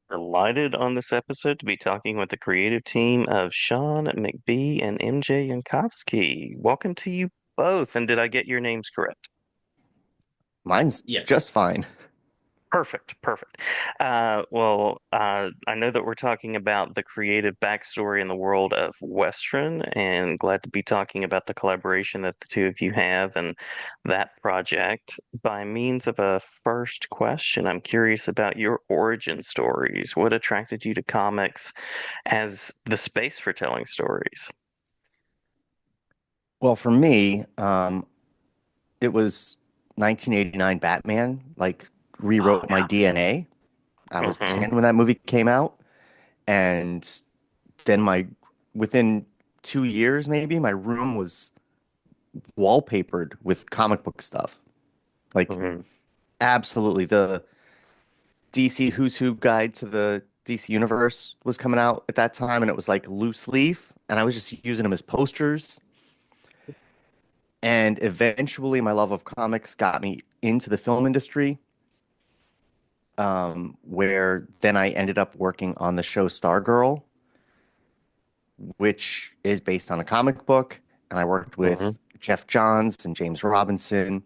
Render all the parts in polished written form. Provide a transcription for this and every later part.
Delighted on this episode to be talking with the creative team of Shawn McBee and MJ Jankowski. Welcome to you both. And did I get your names correct? Mine's Yes. just fine. Perfect, perfect. I know that we're talking about the creative backstory in the world of Westron, and glad to be talking about the collaboration that the two of you have and that project. By means of a first question, I'm curious about your origin stories. What attracted you to comics as the space for telling stories? Well, for me, it was 1989 Batman, like Oh, rewrote my DNA. I was yeah. 10 when that movie came out, and then within 2 years, maybe, my room was wallpapered with comic book stuff. Like, Hmm. absolutely. The DC Who's Who guide to the DC Universe was coming out at that time, and it was like loose leaf, and I was just using them as posters. And eventually, my love of comics got me into the film industry, where then I ended up working on the show Stargirl, which is based on a comic book. And I worked Hmm. with Jeff Johns and James Robinson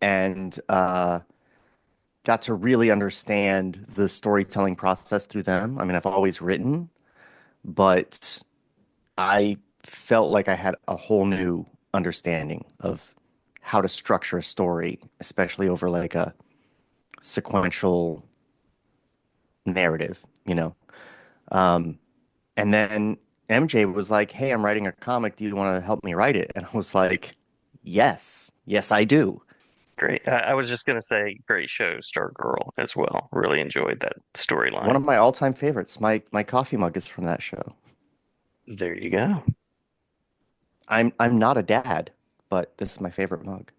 and got to really understand the storytelling process through them. I mean, I've always written, but I felt like I had a whole new understanding of how to structure a story, especially over like a sequential narrative, you know. And then MJ was like, "Hey, I'm writing a comic. Do you want to help me write it?" And I was like, "Yes, yes, I do." Great. I was just going to say, great show, Stargirl, as well. Really enjoyed that One storyline. of my all-time favorites. My coffee mug is from that show. There you go. I'm not a dad, but this is my favorite mug.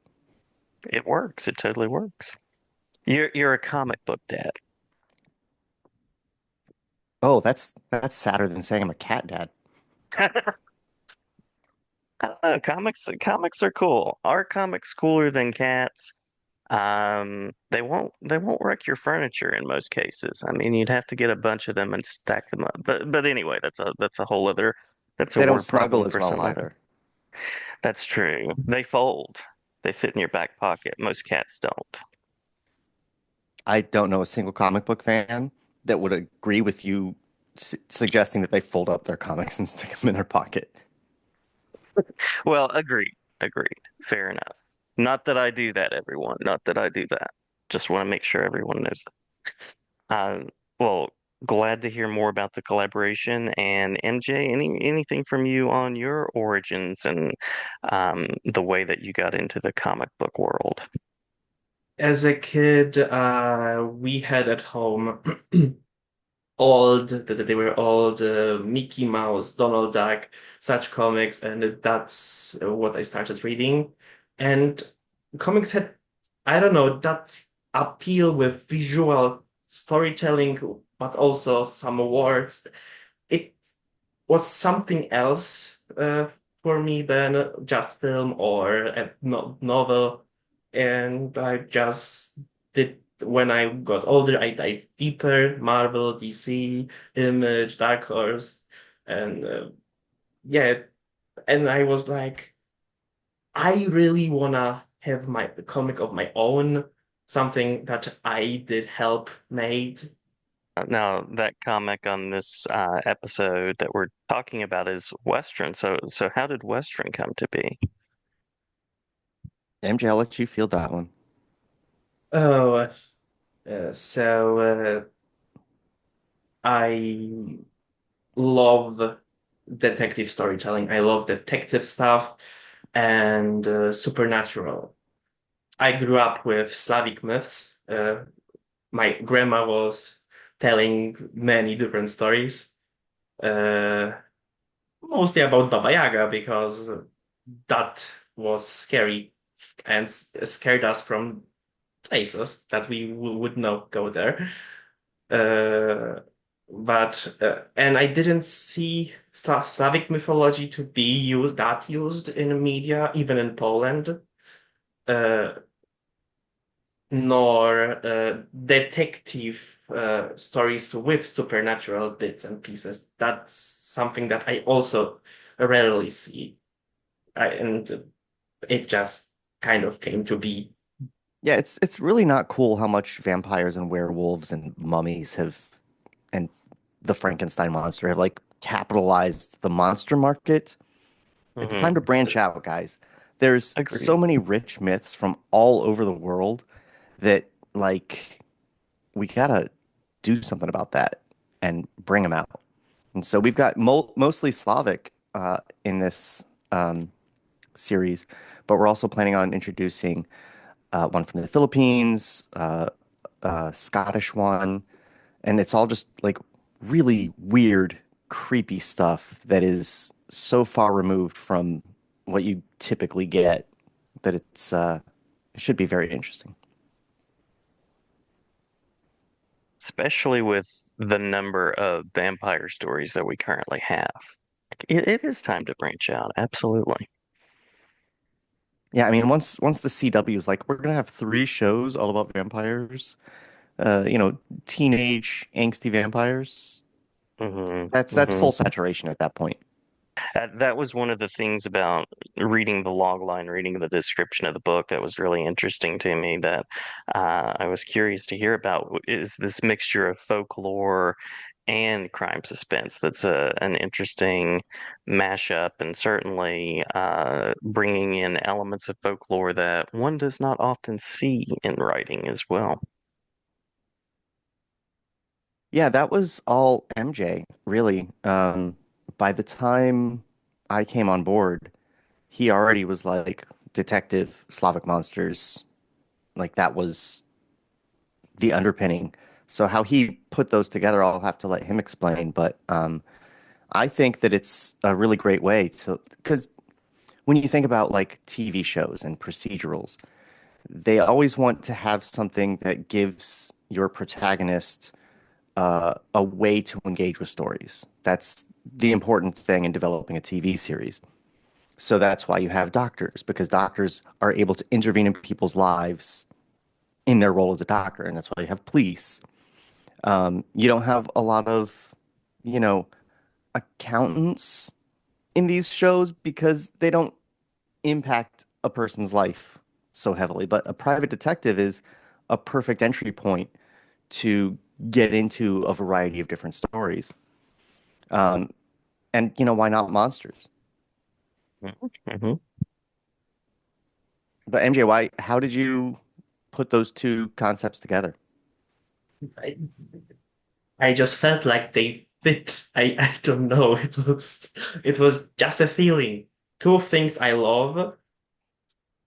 It works. It totally works. You're a comic book dad. Oh, that's sadder than saying I'm a cat dad. I don't know. Comics are cool. Are comics cooler than cats? They won't wreck your furniture in most cases. I mean, you'd have to get a bunch of them and stack them up. But anyway, that's a whole other that's a They don't word snuggle problem as for well some other. either. That's true. They fold. They fit in your back pocket. Most cats don't. I don't know a single comic book fan that would agree with you suggesting that they fold up their comics and stick them in their pocket. Well, agreed. Agreed. Fair enough. Not that I do that, everyone. Not that I do that. Just want to make sure everyone knows that. Well, glad to hear more about the collaboration. And MJ, anything from you on your origins and the way that you got into the comic book world? As a kid, we had at home they were old Mickey Mouse, Donald Duck, such comics, and that's what I started reading. And comics had, I don't know, that appeal with visual storytelling, but also some words. It was something else for me than just film or a novel. And I just did, when I got older, I dived deeper, Marvel, DC, Image, Dark Horse, and yeah, and I was like, I really wanna have my comic of my own, something that I did help made. Now, that comic on this episode that we're talking about is Western. So how did Western come to be? MJ, I'll let you field that one. Oh, so I love detective storytelling. I love detective stuff and supernatural. I grew up with Slavic myths. My grandma was telling many different stories, uh, mostly about Baba Yaga because that was scary and scared us from places that we would not go there. Uh, and I didn't see Slavic mythology to be used in media, even in Poland. Uh, nor detective stories with supernatural bits and pieces. That's something that I also rarely see. And it just kind of came to be. Yeah, it's really not cool how much vampires and werewolves and mummies have and the Frankenstein monster have like capitalized the monster market. It's time to Hmm. branch out, guys. There's so Agreed. many rich myths from all over the world that like we gotta do something about that and bring them out. And so we've got mostly Slavic in this series, but we're also planning on introducing one from the Philippines, Scottish one, and it's all just like really weird, creepy stuff that is so far removed from what you typically get that it should be very interesting. Especially with the number of vampire stories that we currently have. It is time to branch out. Absolutely. Yeah, I mean, once the CW is like, we're gonna have three shows all about vampires, you know, teenage angsty vampires. Hmm. That's Hmm. full saturation at that point. That was one of the things about reading the log line, reading the description of the book that was really interesting to me that I was curious to hear about is this mixture of folklore and crime suspense. That's an interesting mashup and certainly bringing in elements of folklore that one does not often see in writing as well. Yeah, that was all MJ, really. By the time I came on board, he already was like detective Slavic monsters. Like that was the underpinning. So how he put those together, I'll have to let him explain. But I think that it's a really great way to, because when you think about like TV shows and procedurals, they always want to have something that gives your protagonist a way to engage with stories. That's the important thing in developing a TV series. So that's why you have doctors, because doctors are able to intervene in people's lives in their role as a doctor, and that's why you have police. You don't have a lot of, you know, accountants in these shows because they don't impact a person's life so heavily. But a private detective is a perfect entry point to get into a variety of different stories. And you know, why not monsters? Hmm. But MJ, why, how did you put those two concepts together? I, I just felt like they fit. I don't know. It was just a feeling. Two things I love.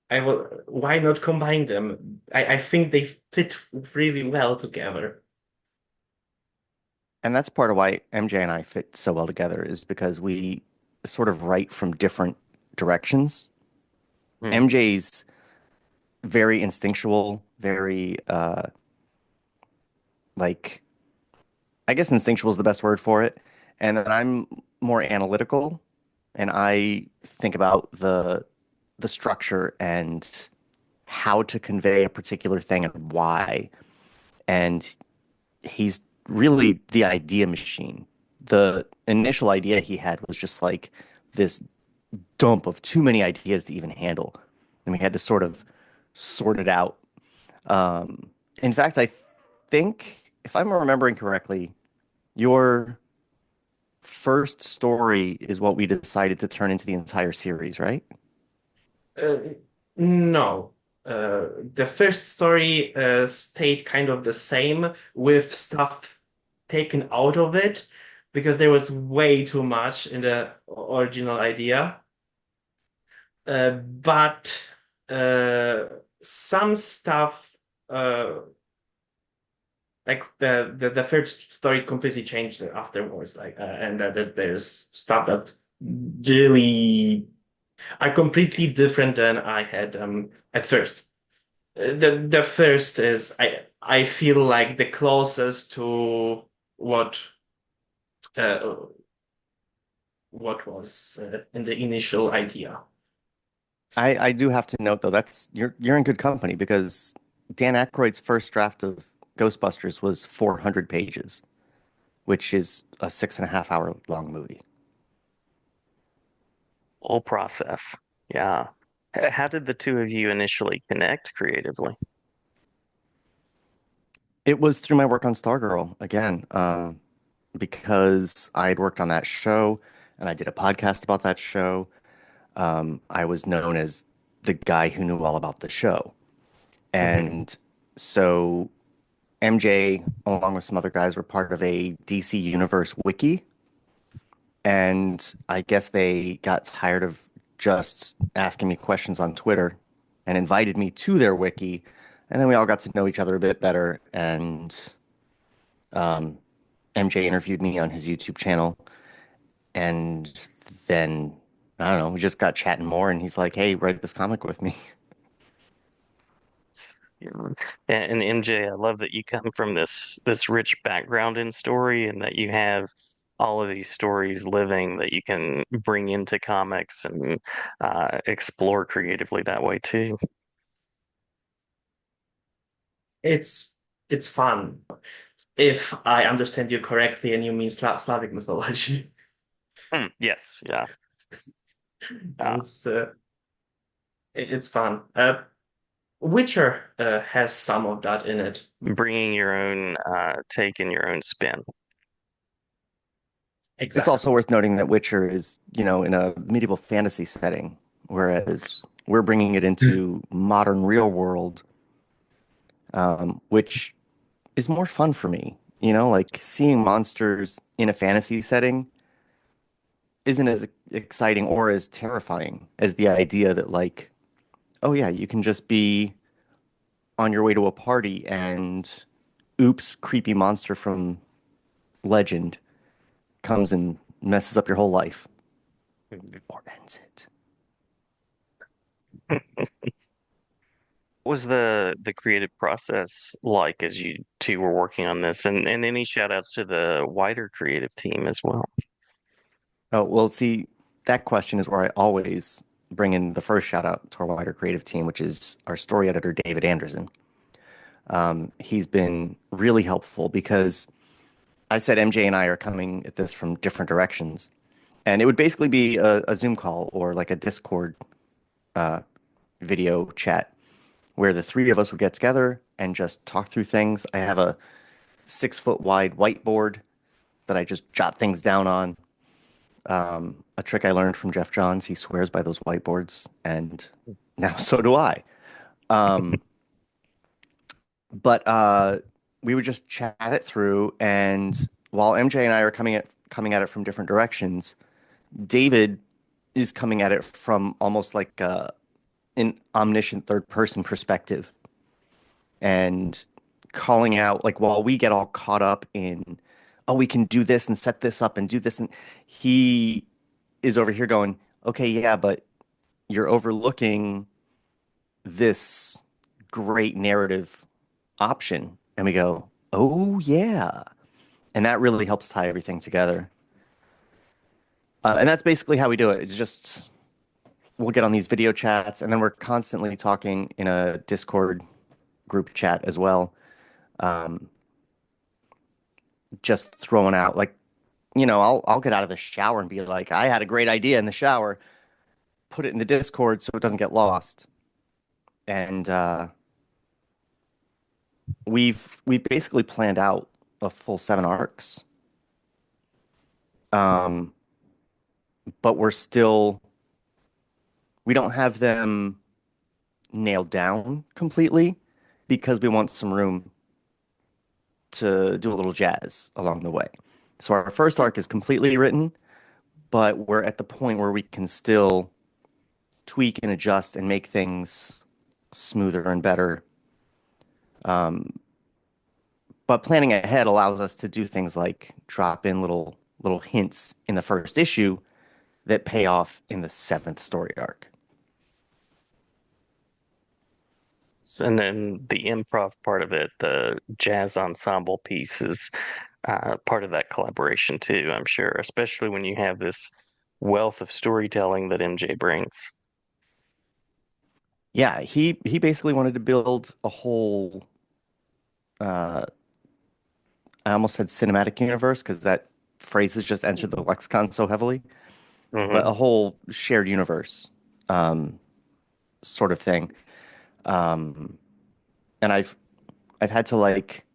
I will. Why not combine them? I think they fit really well together. And that's part of why MJ and I fit so well together is because we sort of write from different directions. MJ's very instinctual, very like I guess instinctual is the best word for it. And then I'm more analytical and I think about the structure and how to convey a particular thing and why. And he's really the idea machine. The initial idea he had was just like this dump of too many ideas to even handle. And we had to sort of sort it out. In fact, I think, if I'm remembering correctly, your first story is what we decided to turn into the entire series, right? Uh, no. The first story stayed kind of the same with stuff taken out of it because there was way too much in the original idea. But uh, some stuff, uh, like the first story completely changed afterwards, and that there's stuff that really are completely different than I had at first. The first is I feel like the closest to what uh, what was in the initial idea. I do have to note though, that's you're in good company because Dan Aykroyd's first draft of Ghostbusters was 400 pages, which is a 6.5 hour long movie. Whole process. Yeah. How did the two of you initially connect creatively? It was through my work on Stargirl again, because I had worked on that show and I did a podcast about that show. I was known as the guy who knew all about the show. Mhm. And so MJ, along with some other guys, were part of a DC Universe wiki. And I guess they got tired of just asking me questions on Twitter and invited me to their wiki. And then we all got to know each other a bit better. And MJ interviewed me on his YouTube channel. And then, I don't know, we just got chatting more. And he's like, hey, write this comic with me. Yeah. And MJ, I love that you come from this rich background in story and that you have all of these stories living that you can bring into comics and explore creatively that way too. It's it's fun. If I understand you correctly, and you mean Slavic mythology. Yes, yeah. And Uh, it's fun. Witcher has some of that in it. Bringing your own take and your own spin. It's also Exactly. worth noting that Witcher is, in a medieval fantasy setting, whereas we're bringing it into modern real world, which is more fun for me. Like seeing monsters in a fantasy setting isn't as exciting or as terrifying as the idea that, like, oh yeah, you can just be on your way to a party and oops, creepy monster from legend comes and messes up your whole life or ends it. What was the creative process like as you two were working on this? And any shout outs to the wider creative team as well. Oh, well, see, that question is where I always bring in the first shout out to our wider creative team, which is our story editor, David Anderson. He's been really helpful because I said MJ and I are coming at this from different directions. And it would basically be a Zoom call or like a Discord video chat where the three of us would get together and just talk through things. I have a 6 foot wide whiteboard that I just jot things down on. A trick I learned from Jeff Johns. He swears by those whiteboards, and now so do I. But we would just chat it through, and while MJ and I are coming at it from different directions, David is coming at it from almost like an omniscient third person perspective and calling out, like, while we get all caught up in, oh, we can do this and set this up and do this, and he is over here going, okay, yeah, but you're overlooking this great narrative option. And we go, oh, yeah. And that really helps tie everything together. And that's basically how we do it. It's just we'll get on these video chats, and then we're constantly talking in a Discord group chat as well. Just throwing out, like, I'll get out of the shower and be like, I had a great idea in the shower, put it in the Discord so it doesn't get lost. And we've basically planned out a full 7 arcs. Um, but we don't have them nailed down completely because we want some room to do a little jazz along the way. So our first arc is completely written, but we're at the point where we can still tweak and adjust and make things smoother and better. But planning ahead allows us to do things like drop in little hints in the first issue that pay off in the seventh story arc. And then the improv part of it, the jazz ensemble piece is part of that collaboration too, I'm sure, especially when you have this wealth of storytelling that MJ brings. Yeah, he basically wanted to build a whole uh I almost said cinematic universe because that phrase has just entered the lexicon so heavily, but Hmm. a whole shared universe um sort of thing. Um and I've had to like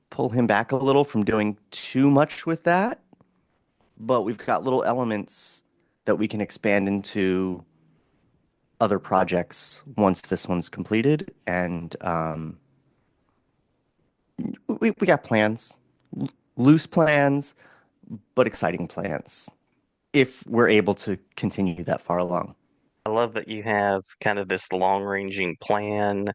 pull him back a little from doing too much with that, but we've got little elements that we can expand into other projects once this one's completed. And we got plans, loose plans, but exciting plans if we're able to continue that far along. I love that you have kind of this long-ranging plan.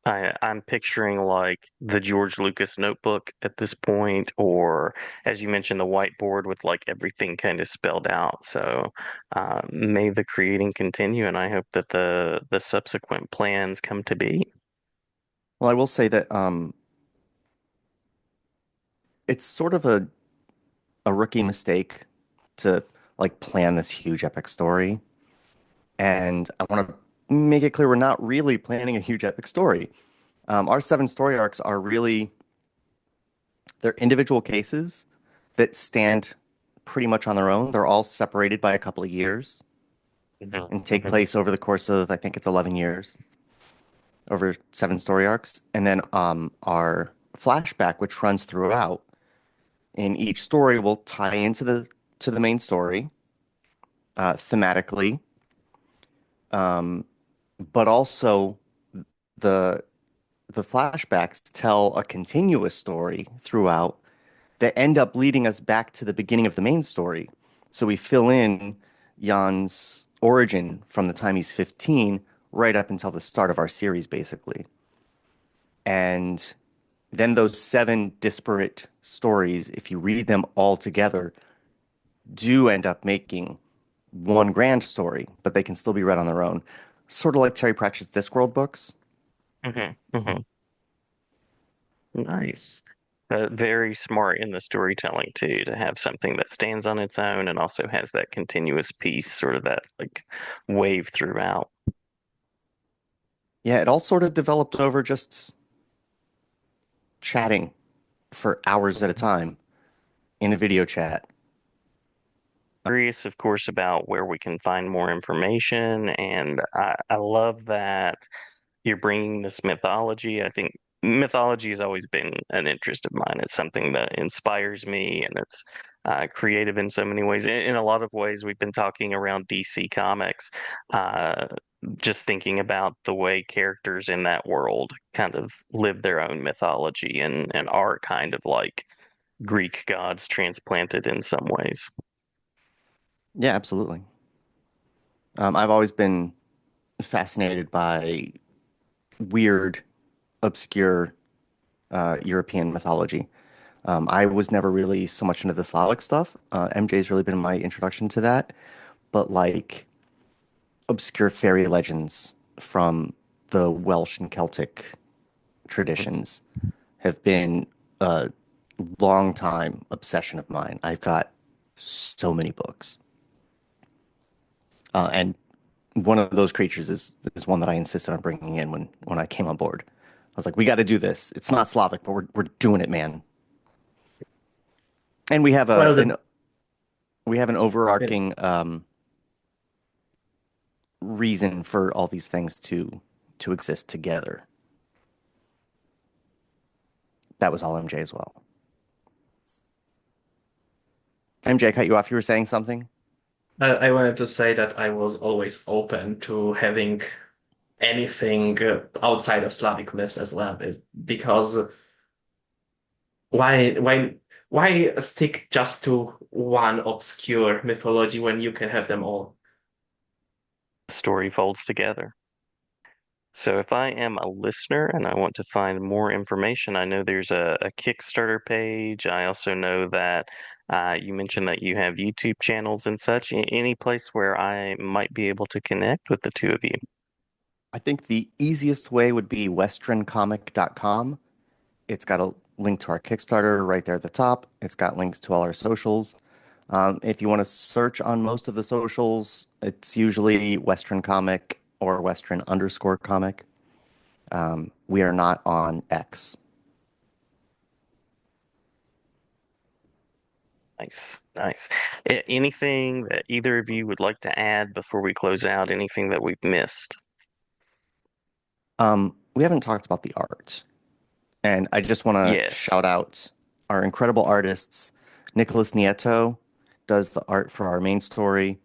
I'm picturing like the George Lucas notebook at this point, or as you mentioned, the whiteboard with like everything kind of spelled out. So may the creating continue, and I hope that the subsequent plans come to be. Well, I will say that it's sort of a rookie mistake to like plan this huge epic story. And I want to make it clear we're not really planning a huge epic story. Our seven story arcs are really they're individual cases that stand pretty much on their own. They're all separated by a couple of years Mhm, and take mhm, place over the course of I think it's 11 years over seven story arcs. And then our flashback, which runs throughout, in each story will tie into the main story thematically, but also the the flashbacks tell a continuous story throughout that end up leading us back to the beginning of the main story. So we fill in Jan's origin from the time he's 15 right up until the start of our series, basically. And then those seven disparate stories, if you read them all together, do end up making one grand story, but they can still be read on their own. Sort of like Terry Pratchett's Discworld books. mhm, mhm. Nice. Very smart in the storytelling too, to have something that stands on its own and also has that continuous piece, sort of that like wave throughout. Yeah, it all sort of developed over just chatting for hours at a time in a video chat. Curious, of course, about where we can find more information, and I love that you're bringing this mythology. I think mythology has always been an interest of mine. It's something that inspires me, and it's creative in so many ways. In a lot of ways, we've been talking around DC Comics, uh, just thinking about the way characters in that world kind of live their own mythology and are kind of like Greek gods transplanted in some ways. Yeah, absolutely. I've always been fascinated by weird, obscure European mythology. I was never really so much into the Slavic stuff. MJ's really been my introduction to that, but like obscure fairy legends from the Welsh and Celtic traditions have been a long time obsession of mine. I've got so many books. And one of those creatures is one that I insisted on bringing in when I came on board. I was like, we got to do this. It's not Slavic, but we're doing it, man. And Well, the we have an yeah. overarching reason for all these things to exist together. That was all MJ as well. MJ, I cut you off. You were saying something? I wanted to say that I was always open to having anything outside of Slavic myths as well, because why why why stick just to one obscure mythology when you can have them all? The story folds together. So if I am a listener and I want to find more information, I know there's a Kickstarter page. I also know that you mentioned that you have YouTube channels and such. Any place where I might be able to connect with the two of you? I think the easiest way would be westroncomic.com. It's got a link to our Kickstarter right there at the top. It's got links to all our socials. If you want to search on most of the socials, it's usually Westron Comic or Westron underscore comic. We are not on X. Nice, nice. Anything that either of you would like to add before we close out? Anything that we've missed? We haven't talked about the art, and I just want to Yes. shout out our incredible artists. Nicholas Nieto does the art for our main story,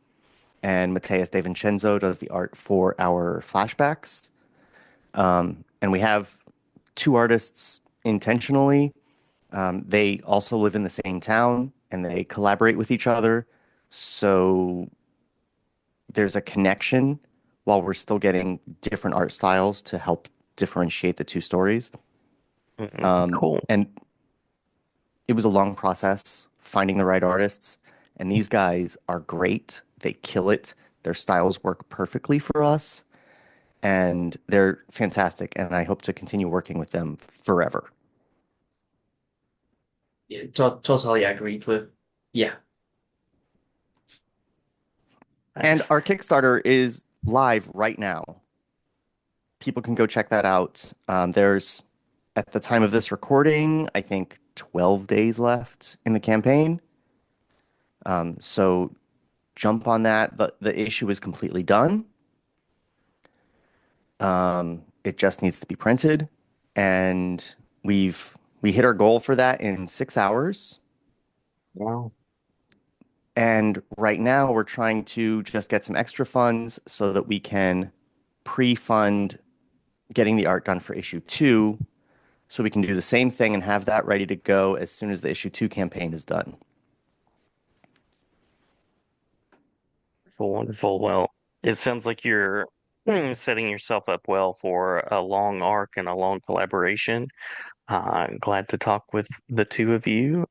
and Matthias De Vincenzo does the art for our flashbacks. And we have two artists intentionally. They also live in the same town and they collaborate with each other. So there's a connection while we're still getting different art styles to help differentiate the two stories. Cool. And it was a long process finding the right artists. And these guys are great. They kill it. Their styles work perfectly for us. And they're fantastic. And I hope to continue working with them forever. Yeah, totally agreed with. Yeah. And Nice. our Kickstarter is live right now. People can go check that out. There's, at the time of this recording, I think 12 days left in the campaign. So jump on that. The issue is completely done. It just needs to be printed. And we hit our goal for that in 6 hours. Wow. And right now we're trying to just get some extra funds so that we can pre-fund getting the art done for issue 2 so we can do the same thing and have that ready to go as soon as the issue 2 campaign is done. Wonderful, wonderful. Well, it sounds like you're setting yourself up well for a long arc and a long collaboration. Glad to talk with the two of you,